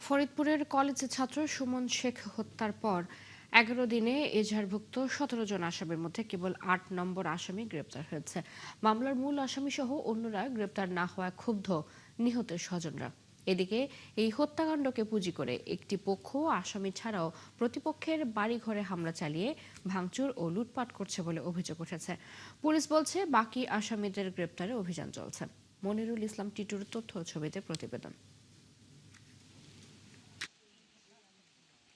ফরিদপুরের কলেজের ছাত্র সুমন শেখ হত্যার পর 11 দিনে এজাহারভুক্ত 17 জন আসামির মধ্যে কেবল 8 নম্বর আসামি গ্রেপ্তার হয়েছে। মামলার মূল আসামি সহ অন্যরা গ্রেপ্তার না হওয়ায় ক্ষুব্ধ নিহতের স্বজনরা। এদিকে এই হত্যাকাণ্ডকে পুঁজি করে একটি পক্ষ আসামি ছাড়াও প্রতিপক্ষের বাড়িঘরে হামলা চালিয়ে ভাঙচুর ও লুটপাট করছে বলে অভিযোগ উঠেছে। পুলিশ বলছে বাকি আসামিদের গ্রেপ্তারে অভিযান চলছে। মনিরুল ইসলাম টিটুর তথ্য ছবিতে প্রতিবেদন।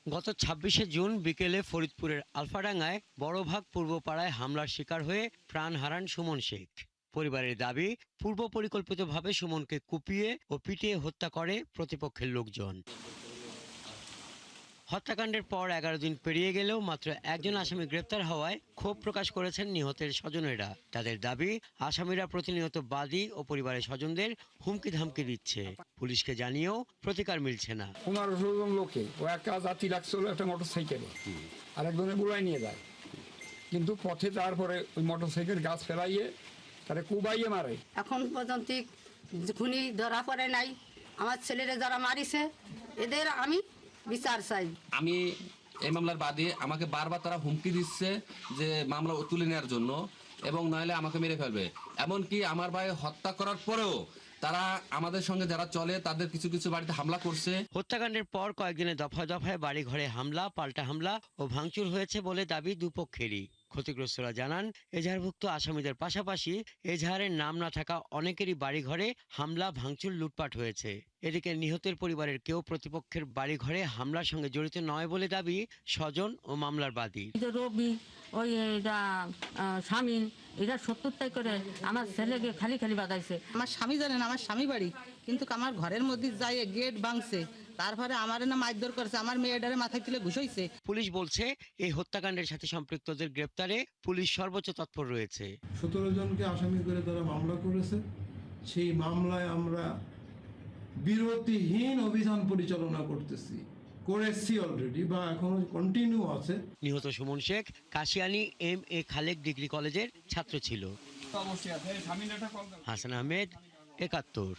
গত ২৬শে জুন বিকেলে ফরিদপুরের আলফাডাঙ্গায় বড়ভাগ পূর্বপাড়ায় হামলার শিকার হয়ে প্রাণ হারান সুমন শেখ। পরিবারের দাবি, পূর্ব পরিকল্পিতভাবে সুমনকে কুপিয়ে ও পিটিয়ে হত্যা করে প্রতিপক্ষের লোকজন। হত্যাকাণ্ডের পর 11 দিন পেরিয়ে গেলেও মাত্র একজন আসামি গ্রেপ্তার হওয়ায় ক্ষোভ প্রকাশ করেছেন নিহতের স্বজনেরা। তাদের দাবি, আসামিরা প্রতিনিয়ত বাদী ও পরিবারের স্বজনদের হুমকি ধামকি দিচ্ছে। পুলিশকে জানিয়েও প্রতিকার মিলছে না। 15-16 জন লোকে ও একটা জাতি রাখছিল একটা মোটরসাইকেলে, আর একজনে বুলাই নিয়ে যায়, কিন্তু পথে তারপরে ওই মোটরসাইকেল গাছ ফেলাইয়ে তারা কুবাইয়ে মারে। এখন পর্যন্ত খুনি ধরা পড়ে নাই। আমার ছেলেরা যারা মারিছে এদের আমি বিচার চাই। আমি এই মামলার বাদী, আমাকে বারবার তারা হুমকি দিচ্ছে যে মামলা তুলে নেওয়ার জন্য, এবং নইলে আমাকে মেরে ফেলবে। এমনকি আমার ভাই হত্যা করার পরেও তারা আমাদের সঙ্গে যারা চলে তাদের কিছু কিছু বাড়িতে হামলা করছে। হত্যাকাণ্ডের পর কয়েকদিনে দফায় দফায় বাড়ি ঘরে হামলা, পাল্টা হামলা ও ভাঙচুর হয়েছে বলে দাবি দুপক্ষেরই। ক্ষতিগ্রস্তরা জানান, এজাহারভুক্ত আসামিদের পাশাপাশি এজাহারের নাম না থাকা অনেকেরই বাড়িঘরে হামলা, ভাঙচুর, লুটপাট হয়েছে। এদিকে নিহতের পরিবারের কেউ প্রতিপক্ষের বাড়িঘরে হামলার সঙ্গে জড়িত নয় বলে দাবি স্বজন ও মামলার বাদী। রবি ওই স্বামী এরা 70টাই করে আমার ছেলেকে খালি খালি বাঁধাইছে। আমার স্বামী জানেন আমার স্বামী বাড়ি, কিন্তু আমার ঘরের মধ্যে যাই গেট ভাঙছে, তারপরে আমার না মারধর করেছে, আমার মেয়েটারে মাথায় তুলে ঘুষাইছে। পুলিশ বলছে, এই হত্যাকাণ্ডের সাথে সম্পৃক্তদের গ্রেপ্তারে পুলিশ সর্বোচ্চ তৎপর রয়েছে। 17 জনকে আসামি করে তারা মামলা করেছে। সেই মামলায় আমরা বিরতিহীন অভিযান পরিচালনা করেছি অলরেডি, বা এখনো কন্টিনিউ আছে। নিহত সুমন শেখ কাশিয়ানী MA খালেক ডিগ্রি কলেজের ছাত্র ছিল। হাসান আহমেদ, ৭১।